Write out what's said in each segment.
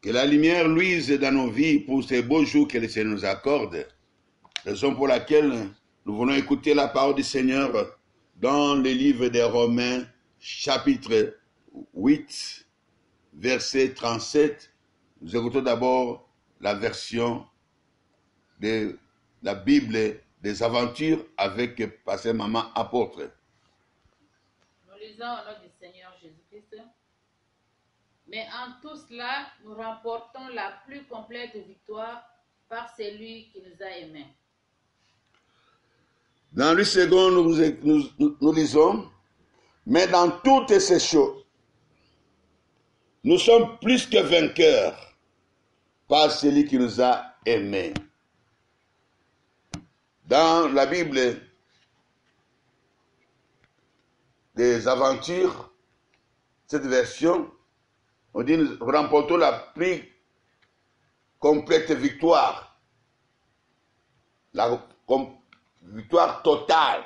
Que la lumière luise dans nos vies pour ces beaux jours que le Seigneur nous accorde. Raison pour laquelle nous voulons écouter la parole du Seigneur dans le livre des Romains, chapitre 8, verset 37. Nous écoutons d'abord la version de la Bible des aventures avec Pasteur Maman Apôtre. Nous lisons au nom du Seigneur Jésus-Christ. Mais en tout cela, nous remportons la plus complète victoire par celui qui nous a aimés. Dans 8 secondes, nous lisons, mais dans toutes ces choses, nous sommes plus que vainqueurs par celui qui nous a aimés. Dans la Bible des aventures, cette version, on dit nous remportons la plus complète victoire. La victoire totale.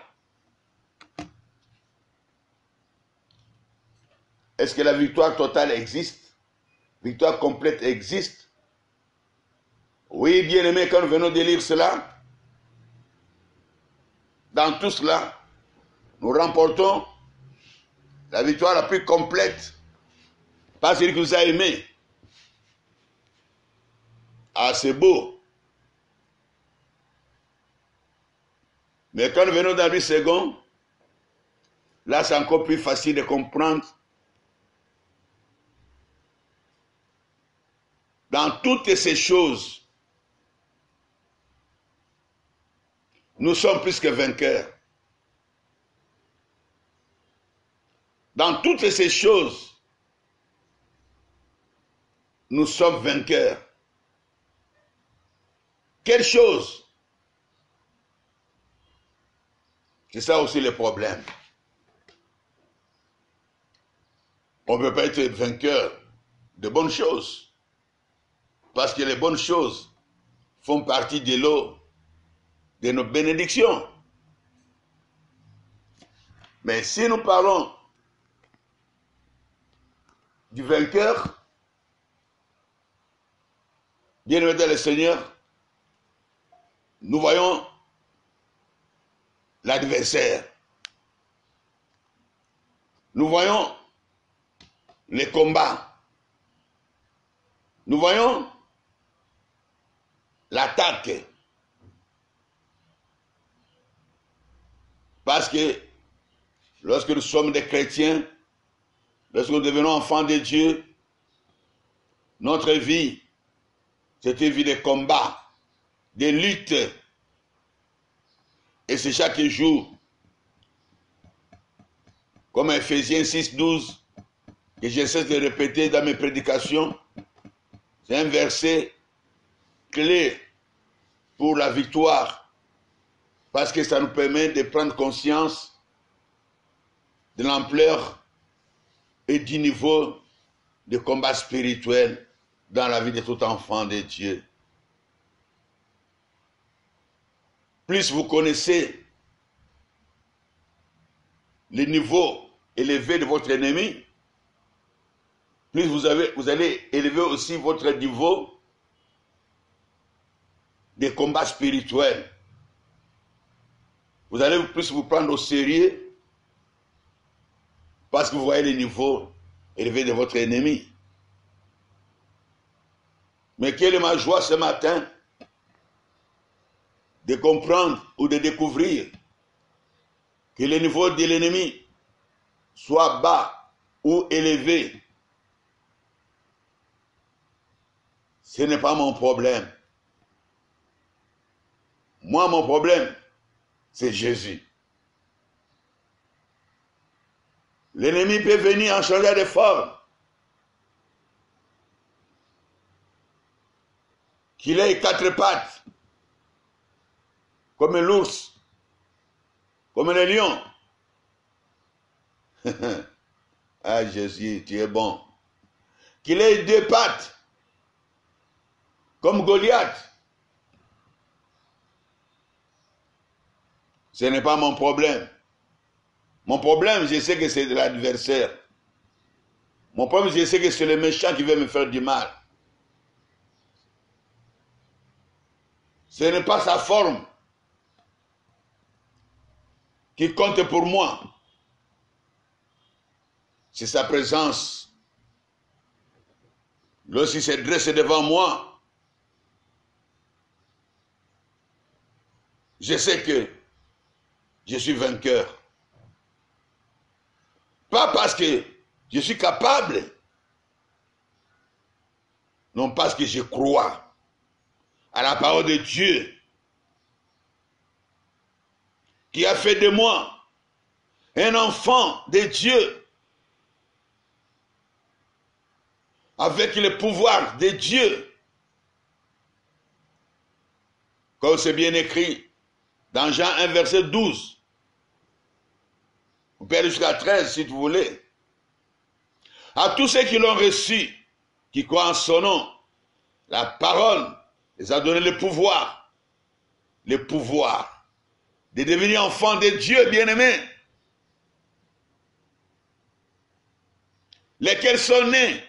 Est-ce que la victoire totale existe? Victoire complète existe? Oui, bien aimé, quand nous venons de lire cela, dans tout cela, nous remportons la victoire la plus complète par celui qui nous a aimés. Ah, c'est beau. Mais quand nous venons dans 8 secondes, là c'est encore plus facile de comprendre. Dans toutes ces choses, nous sommes plus que vainqueurs. Dans toutes ces choses, nous sommes vainqueurs. Quelle chose? C'est ça aussi le problème. On ne peut pas être vainqueur de bonnes choses. Parce que les bonnes choses font partie de l'eau de nos bénédictions. Mais si nous parlons du vainqueur, bien aimé dans le Seigneur, nous voyons l'adversaire. Nous voyons les combats. Nous voyons l'attaque. Parce que lorsque nous sommes des chrétiens, lorsque nous devenons enfants de Dieu, notre vie, c'est une vie de combat, de lutte. Et c'est chaque jour, comme Ephésiens 6, 12, que j'essaie de répéter dans mes prédications. C'est un verset clé pour la victoire, parce que ça nous permet de prendre conscience de l'ampleur et du niveau de combat spirituel dans la vie de tout enfant de Dieu. Plus vous connaissez le niveau élevé de votre ennemi, plus vous allez élever aussi votre niveau de combat spirituel. Vous allez plus vous prendre au sérieux parce que vous voyez le niveau élevé de votre ennemi. Mais quelle est ma joie ce matin de comprendre ou de découvrir que le niveau de l'ennemi soit bas ou élevé. Ce n'est pas mon problème. Moi, mon problème, c'est Jésus. L'ennemi peut venir en changeant de forme. Qu'il ait 4 pattes, comme l'ours, comme le lion. Ah Jésus, tu es bon. Qu'il ait 2 pattes, comme Goliath. Ce n'est pas mon problème. Mon problème, je sais que c'est de l'adversaire. Mon problème, je sais que c'est le méchant qui veut me faire du mal. Ce n'est pas sa forme qui compte pour moi. C'est sa présence. Lorsqu'il se dresse devant moi, je sais que je suis vainqueur. Pas parce que je suis capable, non parce que je crois à la parole de Dieu qui a fait de moi un enfant de Dieu avec le pouvoir de Dieu. Comme c'est bien écrit dans Jean 1, verset 12. Vous pouvez aller jusqu'à 13 si vous voulez. À tous ceux qui l'ont reçu, qui croient en son nom, la parole les a donné le pouvoir de devenir enfants de Dieu bien-aimés, lesquels sont nés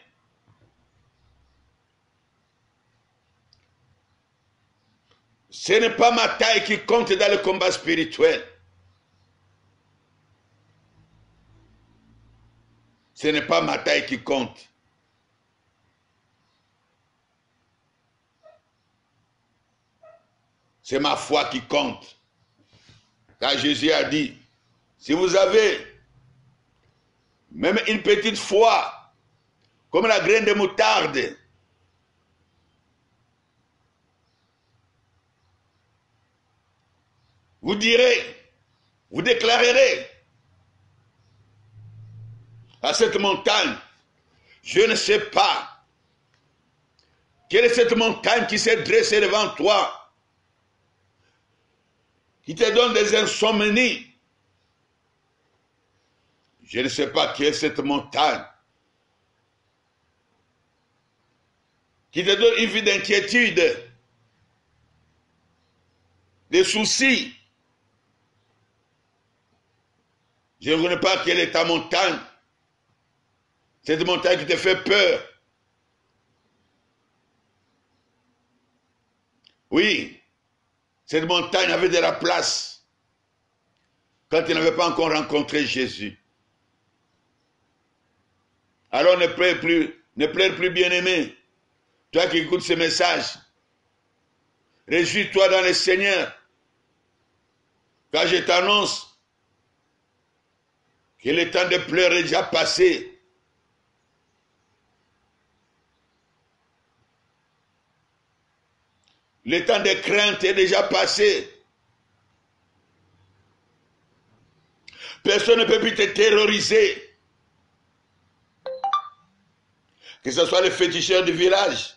ce n'est pas ma taille qui compte dans le combat spirituel. Ce n'est pas ma taille qui compte. C'est ma foi qui compte. Car Jésus a dit, si vous avez même une petite foi, comme la graine de moutarde, vous direz, vous déclarerez à cette montagne, je ne sais pas, quelle est cette montagne qui s'est dressée devant toi, qui te donne des insomnies. Je ne sais pas quelle est cette montagne qui te donne une vie d'inquiétude, des soucis. Je ne connais pas quelle est ta montagne. Cette montagne qui te fait peur. Oui, cette montagne avait de la place quand il n'avait pas encore rencontré Jésus. Alors ne pleure plus bien-aimé. Toi qui écoutes ce message, réjouis-toi dans le Seigneur. Car je t'annonce que le temps de pleurer est déjà passé. Le temps de crainte est déjà passé. Personne ne peut plus te terroriser. Que ce soit les féticheurs du village,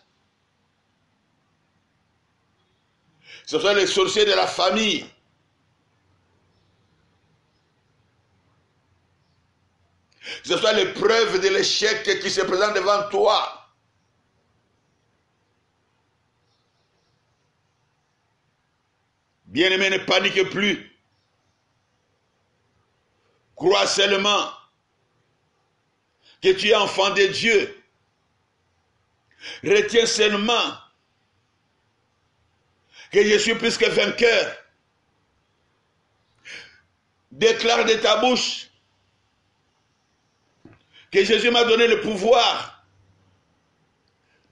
que ce soit les sorciers de la famille, que ce soit les preuves de l'échec qui se présentent devant toi. Bien-aimé, ne panique plus. Crois seulement que tu es enfant de Dieu. Retiens seulement que je suis plus que vainqueur. Déclare de ta bouche que Jésus m'a donné le pouvoir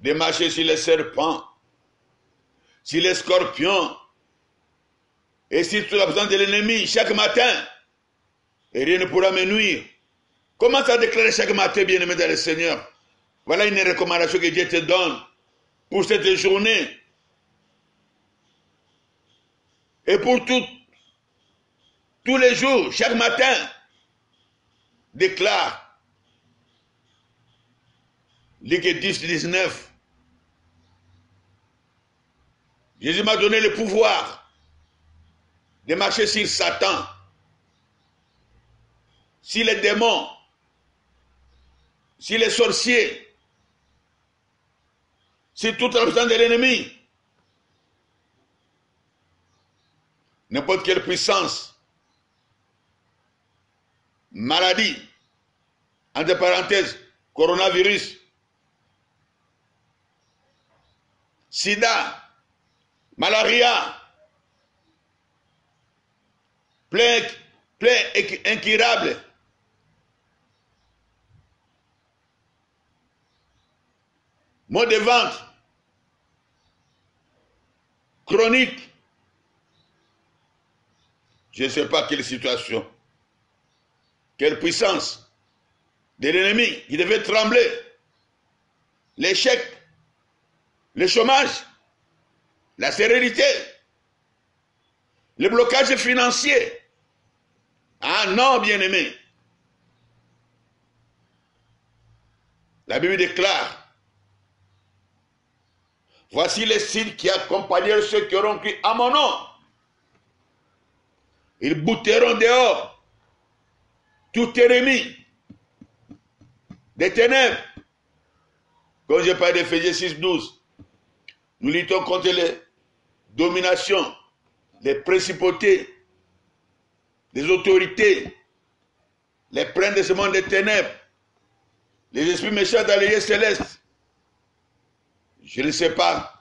de marcher sur les serpents, sur les scorpions et sur toute la puissance de l'ennemi chaque matin. Et rien ne pourra me nuire. Commence à déclarer chaque matin, bien-aimé dans le Seigneur. Voilà une recommandation que Dieu te donne pour cette journée. Et pour tous les jours, chaque matin, déclare. Luc 10, 19. Jésus m'a donné le pouvoir de marcher sur Satan, sur les démons, sur les sorciers, sur toute la puissance de l'ennemi. N'importe quelle puissance, maladie, entre parenthèses, coronavirus, sida, malaria, plein incurable. Maux de ventre, chronique. Je ne sais pas quelle situation, quelle puissance de l'ennemi qui devait trembler. L'échec, le chômage, la sérénité, le blocage financier. Ah non, bien-aimé. La Bible déclare, voici les signes qui accompagneront ceux qui auront cru à mon nom. Ils bouteront dehors tout ennemi des ténèbres. Quand je parle d'Éphésiens 6, 12, nous luttons contre les dominations, les principautés, les autorités, les princes de ce monde des ténèbres, les esprits méchants dans les lieux célestes. Je ne sais pas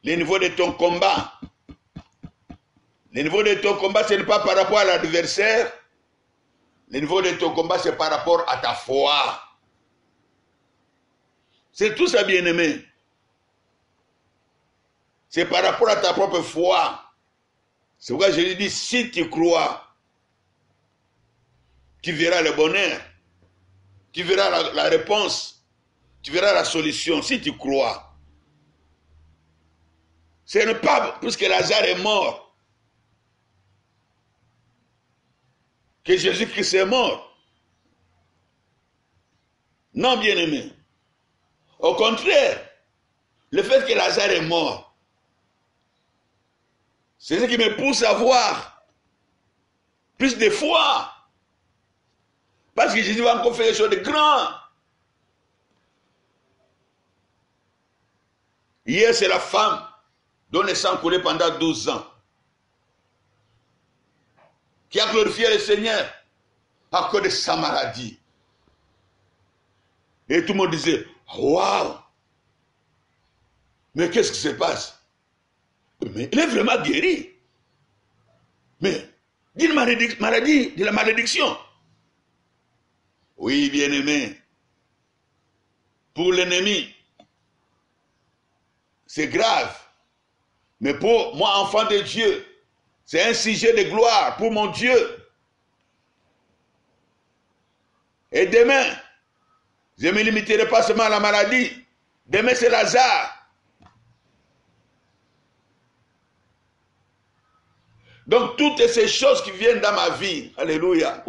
le niveau de ton combat. Le niveau de ton combat, ce n'est pas par rapport à l'adversaire. Le niveau de ton combat, c'est par rapport à ta foi. C'est tout ça, bien-aimé. C'est par rapport à ta propre foi. C'est pourquoi je lui dis, si tu crois, tu verras le bonheur. Tu verras la réponse. Tu verras la solution, si tu crois. Ce n'est pas puisque Lazare est mort que Jésus-Christ est mort. Non, bien-aimé. Au contraire, le fait que Lazare est mort, c'est ce qui me pousse à voir plus de foi. Parce que Jésus va encore faire des choses de grandes. Hier, c'est la femme dont le sang coulait pendant 12 ans, qui a glorifié le Seigneur à cause de sa maladie. Et tout le monde disait, waouh, mais qu'est-ce qui se passe? Mais il est vraiment guéri. Mais d'une maladie, de la malédiction. Oui, bien-aimé, pour l'ennemi, c'est grave. Mais pour moi, enfant de Dieu, c'est un sujet de gloire pour mon Dieu. Et demain, je ne me limiterai pas seulement à la maladie. Demain, c'est Lazare. Donc, toutes ces choses qui viennent dans ma vie, alléluia,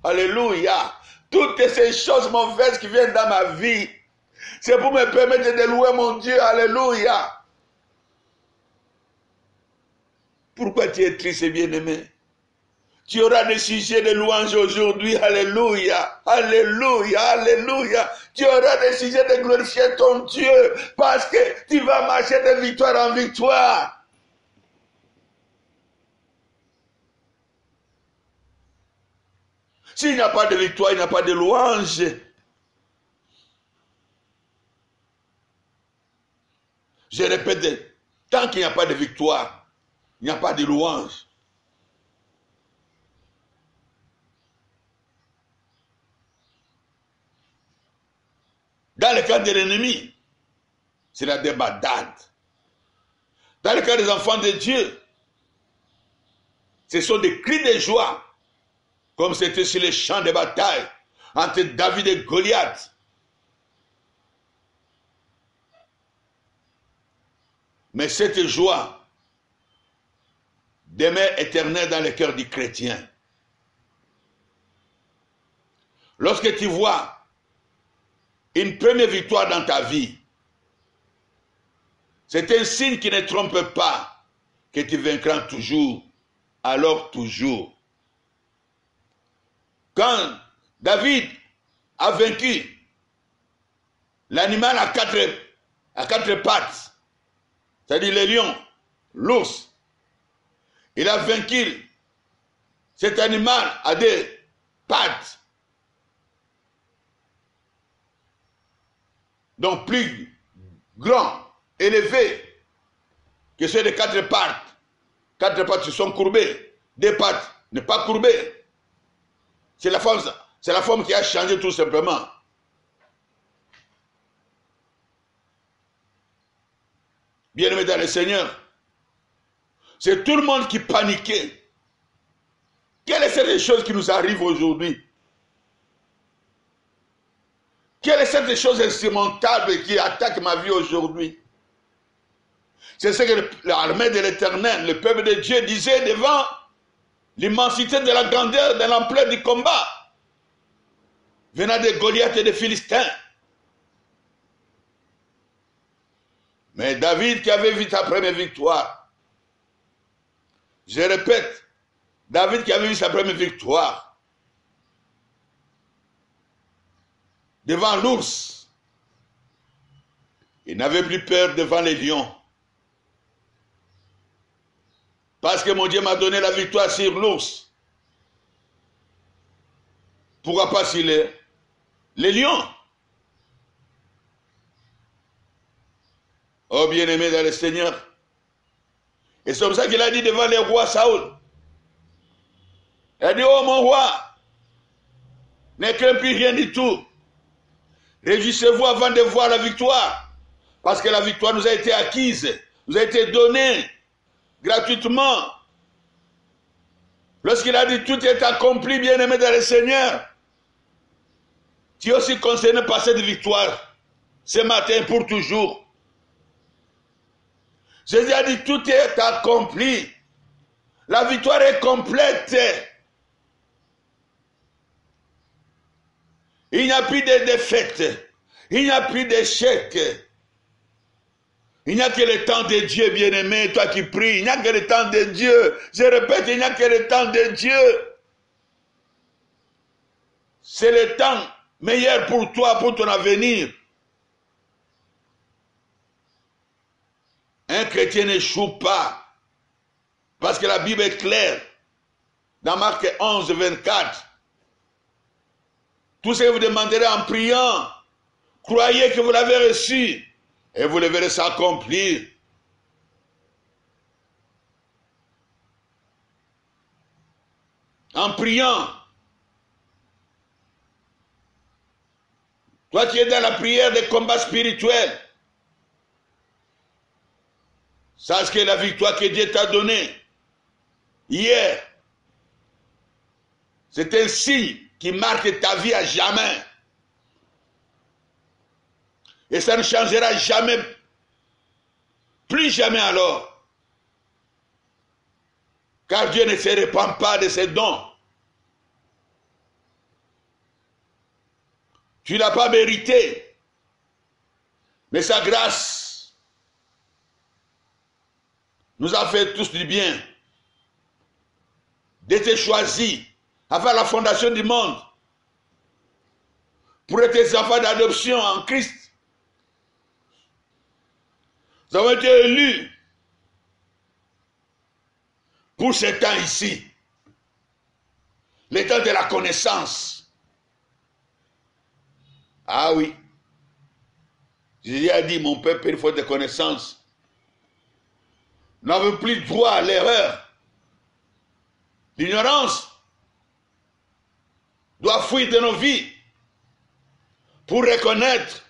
alléluia, toutes ces choses mauvaises qui viennent dans ma vie, c'est pour me permettre de louer mon Dieu, alléluia. Pourquoi tu es triste, bien-aimé? Tu auras des sujets de louange aujourd'hui, alléluia, alléluia, alléluia. Tu auras des sujets de glorifier ton Dieu, parce que tu vas marcher de victoire en victoire. S'il n'y a pas de victoire, il n'y a pas de louange. Je répète, tant qu'il n'y a pas de victoire, il n'y a pas de louange. Dans le cas de l'ennemi, c'est la débandade. Dans le cas des enfants de Dieu, ce sont des cris de joie, comme c'était sur les champs de bataille, entre David et Goliath. Mais cette joie demeure éternelle dans le cœur du chrétien. Lorsque tu vois une première victoire dans ta vie, c'est un signe qui ne trompe pas que tu vaincras toujours, alors toujours. Quand David a vaincu l'animal à quatre pattes, c'est-à-dire le lion, l'ours, il a vaincu cet animal à deux pattes, donc plus grand, élevé que ceux de quatre pattes. Quatre pattes sont courbées. Deux pattes n'est pas courbées. C'est la forme qui a changé tout simplement. Bien-aimés dans le Seigneur, c'est tout le monde qui paniquait. Quelle est cette chose qui nous arrive aujourd'hui? Quelle est cette chose insurmontable qui attaque ma vie aujourd'hui? C'est ce que l'armée de l'Éternel, le peuple de Dieu disait devant l'immensité de la grandeur, de l'ampleur du combat, venant de Goliath et des Philistins. Mais David qui avait vu sa première victoire, je répète, David qui avait vu sa première victoire devant l'ours, il n'avait plus peur devant les lions. Parce que mon Dieu m'a donné la victoire sur l'ours. Pourquoi pas sur les lions? Oh bien-aimé dans le Seigneur. Et c'est comme ça qu'il a dit devant les rois Saoul. Il a dit, oh mon roi, ne crains plus rien du tout. Réjouissez-vous avant de voir la victoire. Parce que la victoire nous a été acquise, nous a été donnée gratuitement. Lorsqu'il a dit tout est accompli, bien-aimé dans le Seigneur, tu es aussi concerné par cette victoire ce matin pour toujours. Jésus a dit tout est accompli. La victoire est complète. Il n'y a plus de défaite. Il n'y a plus d'échec. Il n'y a que le temps de Dieu, bien-aimé, toi qui pries. Il n'y a que le temps de Dieu. Je répète, il n'y a que le temps de Dieu. C'est le temps meilleur pour toi, pour ton avenir. Un chrétien n'échoue pas. Parce que la Bible est claire. Dans Marc 11, 24. Tout ce que vous demanderez en priant, croyez que vous l'avez reçu. Et vous le verrez s'accomplir. En priant. Toi qui es dans la prière des combats spirituels. Sache que la victoire que Dieu t'a donnée hier, c'est un signe qui marque ta vie à jamais. Et ça ne changera jamais, plus jamais alors. Car Dieu ne se répand pas de ses dons. Tu ne l'as pas mérité. Mais sa grâce nous a fait tous du bien. D'être choisis avant la fondation du monde pour être des enfants d'adoption en Christ. Nous avons été élus pour ce temps ici. Le temps de la connaissance. Ah oui. Jésus a dit, mon peuple, il faut de connaissances. Nous n'avons plus droit à l'erreur. L'ignorance doit fuir de nos vies pour reconnaître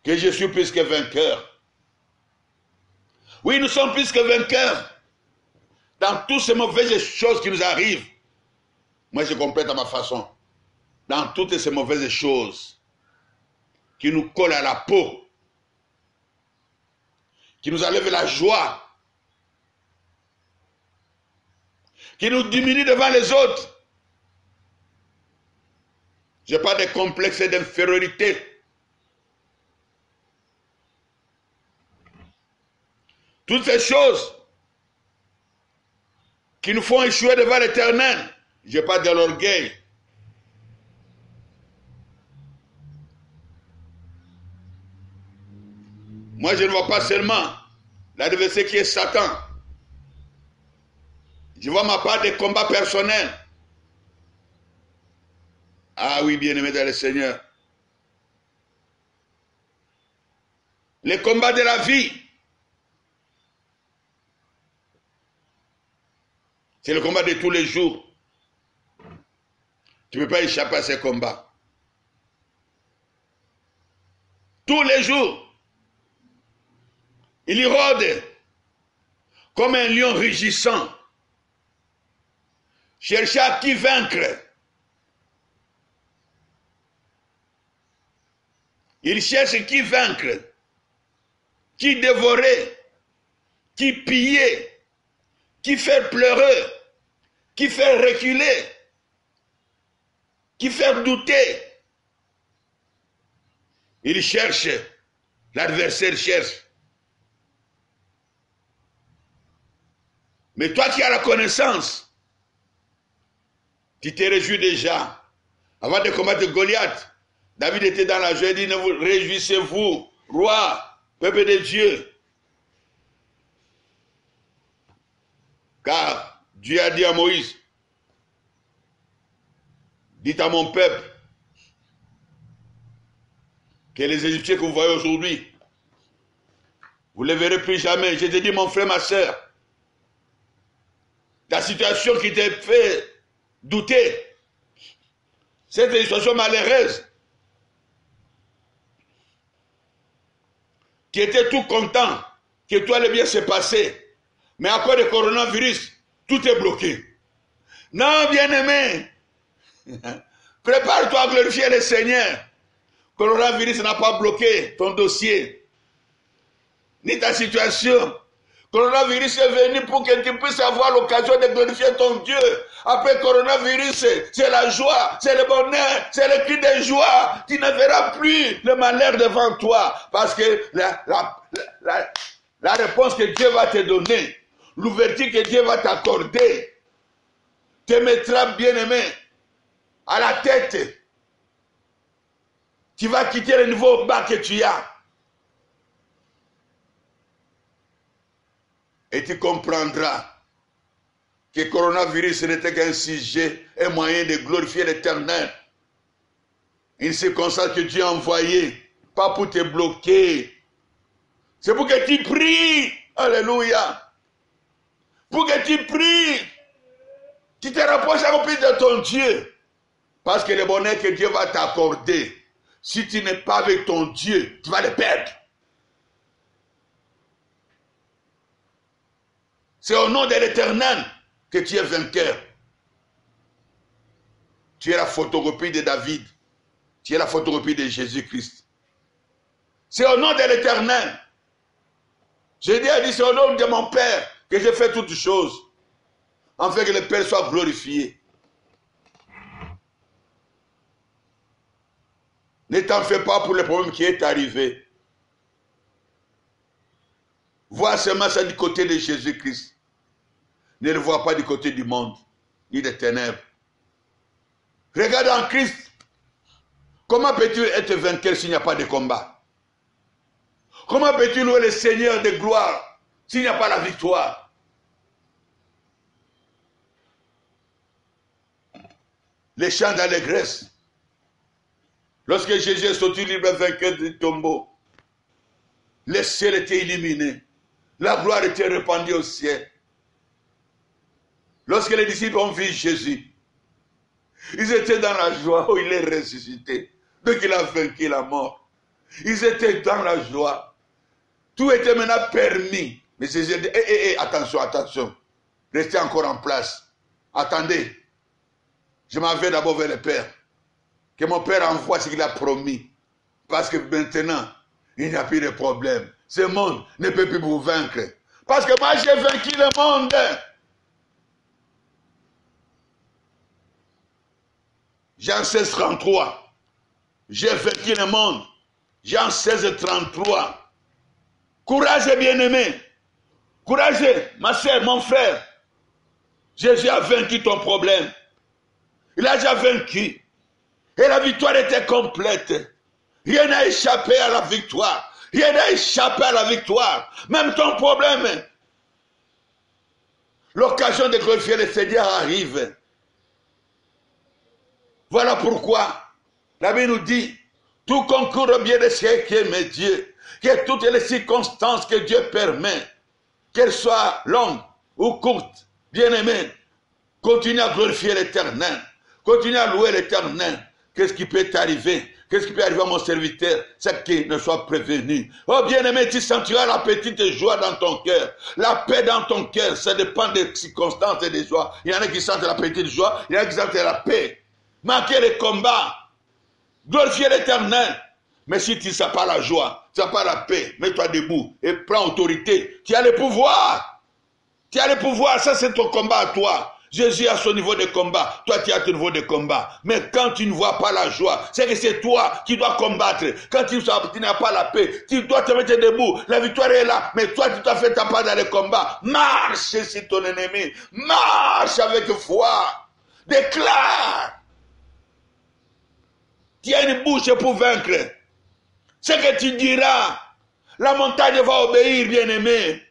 que je suis plus que vainqueur. Oui, nous sommes plus que vainqueurs dans toutes ces mauvaises choses qui nous arrivent. Moi, je complète à ma façon. Dans toutes ces mauvaises choses qui nous collent à la peau, qui nous enlèvent la joie, qui nous diminuent devant les autres. Je n'ai pas de complexe d'infériorité. Toutes ces choses qui nous font échouer devant l'Éternel. Je n'ai pas de l'orgueil. Moi, je ne vois pas seulement l'adversaire qui est Satan. Je vois ma part de combat personnel. Ah oui, bien-aimé dans le Seigneur. Les combats de la vie. C'est le combat de tous les jours. Tu ne peux pas échapper à ces combats. Tous les jours, il y rôde comme un lion rugissant, cherchant à qui vaincre. Il cherche qui vaincre, qui dévorer, qui piller, qui faire pleurer, qui faire reculer, qui faire douter. Il cherche, l'adversaire cherche. Mais toi qui as la connaissance, tu te réjouis déjà. Avant de combattre Goliath, David était dans la joie, il dit, ne vous réjouissez-vous, roi, peuple de Dieu. Car Dieu a dit à Moïse, dites à mon peuple que les Égyptiens que vous voyez aujourd'hui, vous ne les verrez plus jamais. Je te dis, mon frère, ma soeur, ta situation qui t'a fait douter, cette situation malheureuse, qui était tout content que tout allait bien se passer, mais à cause du coronavirus, tout est bloqué. Non, bien-aimé, prépare-toi à glorifier le Seigneur. Coronavirus n'a pas bloqué ton dossier, ni ta situation. Coronavirus est venu pour que tu puisses avoir l'occasion de glorifier ton Dieu. Après coronavirus, c'est la joie, c'est le bonheur, c'est le cri de joie. Tu ne verras plus le malheur devant toi. Parce que la réponse que Dieu va te donner, l'ouverture que Dieu va t'accorder, te mettra, bien-aimé, à la tête. Tu vas quitter le niveau bas que tu as. Et tu comprendras que le coronavirus n'était qu'un sujet, un moyen de glorifier l'Éternel. Une circonstance que Dieu a envoyée, pas pour te bloquer. C'est pour que tu pries. Alléluia. Pour que tu pries. Tu te rapproches encore plus de ton Dieu. Parce que le bonheur que Dieu va t'accorder, si tu n'es pas avec ton Dieu, tu vas le perdre. C'est au nom de l'Éternel que tu es vainqueur. Tu es la photocopie de David. Tu es la photocopie de Jésus-Christ. C'est au nom de l'Éternel. Jésus a dit, c'est au nom de mon Père que j'ai fait toutes choses, afin que le Père soit glorifié. Ne t'en fais pas pour le problème qui est arrivé. Vois seulement ça du côté de Jésus-Christ. Ne le vois pas du côté du monde, ni des ténèbres. Regarde en Christ. Comment peux-tu être vainqueur s'il n'y a pas de combat? Comment peux-tu louer le Seigneur de gloire s'il n'y a pas la victoire? Les chants d'allégresse. Lorsque Jésus est sorti libre vainqueur du tombeau, le ciel était illuminé. La gloire était répandue au ciel. Lorsque les disciples ont vu Jésus, ils étaient dans la joie où il est ressuscité. Donc il a vaincu la mort. Ils étaient dans la joie. Tout était maintenant permis. Mais Jésus a dit, attention, attention. Restez encore en place. Attendez. Je m'en vais d'abord vers le Père. Que mon Père envoie ce qu'il a promis. Parce que maintenant, il n'y a plus de problème. Ce monde ne peut plus vous vaincre. Parce que moi, j'ai vaincu le monde. Jean 16, 33. J'ai vaincu le monde. Jean 16, 33. Courage, bien-aimé. Courage, ma soeur, mon frère. Jésus a vaincu ton problème. Il a déjà vaincu. Et la victoire était complète. Rien n'a échappé à la victoire. Rien n'a échappé à la victoire. Même ton problème. L'occasion de glorifier le Seigneur arrive. Voilà pourquoi la Bible nous dit, tout concourt bien de ce qui aime Dieu, que toutes les circonstances que Dieu permet, qu'elles soient longues ou courtes, bien aimées, Continue à glorifier l'Éternel. Continue à louer l'Éternel. Qu'est-ce qui peut t'arriver? Qu'est-ce qui peut arriver à mon serviteur? C'est qu'il ne soit prévenu. Oh bien-aimé, tu sentiras la petite joie dans ton cœur. La paix dans ton cœur, ça dépend des circonstances et des joies. Il y en a qui sentent la petite joie, il y en a qui sentent la paix. Marquez les combats. Glorifier l'Éternel. Mais si tu ne sais pas la joie, tu n'as pas la paix, mets-toi debout et prends autorité. Tu as le pouvoir. Tu as le pouvoir, ça c'est ton combat à toi. Jésus a son niveau de combat, toi tu as ton niveau de combat. Mais quand tu ne vois pas la joie, c'est que c'est toi qui dois combattre. Quand tu n'as pas la paix, tu dois te mettre debout. La victoire est là, mais toi tu t'as fait ta part dans le combat. Marche sur ton ennemi, marche avec foi. Déclare. Tu as une bouche pour vaincre. Ce que tu diras, la montagne va obéir, bien-aimé.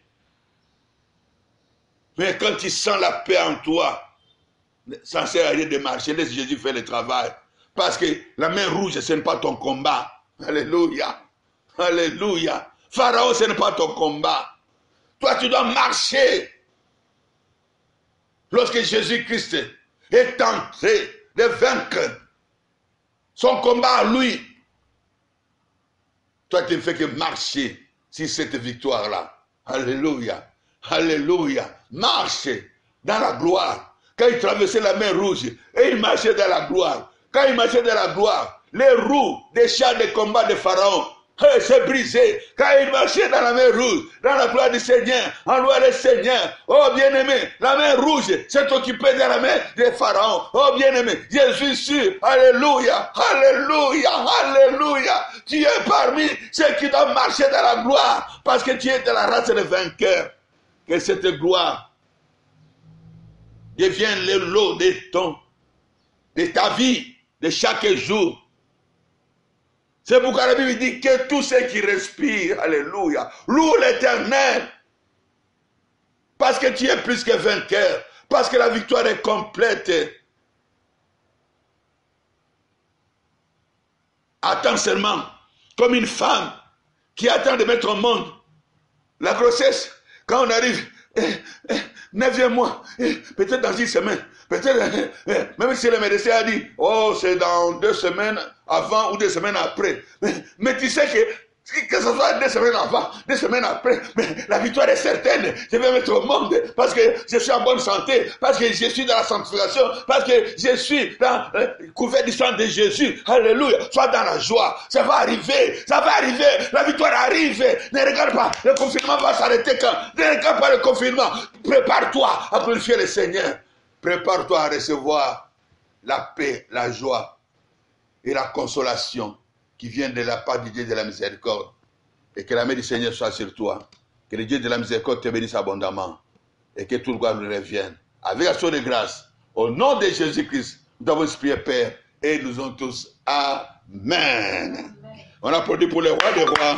Mais quand tu sens la paix en toi, ça ne sert à rien de marcher. Laisse Jésus faire le travail. Parce que la main rouge, ce n'est pas ton combat. Alléluia. Alléluia. Pharaon, ce n'est pas ton combat. Toi, tu dois marcher. Lorsque Jésus-Christ est entré de vaincre son combat à lui, toi, tu ne fais que marcher sur cette victoire-là. Alléluia. Alléluia. Marche dans la gloire. Quand il traversait la mer rouge, et il marchait dans la gloire. Quand il marchait dans la gloire, les roues des chars de combat de Pharaon s'est brisé. Quand il marchait dans la mer rouge, dans la gloire du Seigneur, en louant le Seigneur. Oh bien-aimé, la mer rouge s'est occupée de la mer de Pharaon. Oh bien-aimé, je suis sûr. Alléluia, alléluia, alléluia. Tu es parmi ceux qui doivent marcher dans la gloire parce que tu es de la race des vainqueurs. Que cette gloire devienne le lot de ta vie, de chaque jour. C'est pourquoi la Bible dit que tous ceux qui respirent, alléluia, louent l'Éternel. Parce que tu es plus que vainqueur. Parce que la victoire est complète. Attends seulement, comme une femme qui attend de mettre au monde la grossesse. Quand on arrive, 9e mois, peut-être dans 10 semaines, peut-être, même si le médecin a dit, oh, c'est dans 2 semaines avant ou 2 semaines après. Mais tu sais que ce soit 2 semaines avant, 2 semaines après, mais la victoire est certaine. Je vais mettre au monde parce que je suis en bonne santé, parce que je suis dans la sanctification, parce que je suis dans couvert du sang de Jésus. Alléluia. Sois dans la joie. Ça va arriver. Ça va arriver. La victoire arrive. Ne regarde pas. Le confinement va s'arrêter quand? Ne regarde pas le confinement. Prépare-toi à glorifier le Seigneur. Prépare-toi à recevoir la paix, la joie et la consolation qui vient de la part du Dieu de la miséricorde. Et que la main du Seigneur soit sur toi. Que le Dieu de la miséricorde te bénisse abondamment. Et que tout le gloire nous revienne. Avec action de grâce, au nom de Jésus-Christ, nous avons prié, Père, et nous sommes tous. Amen. On applaudit pour le roi des rois.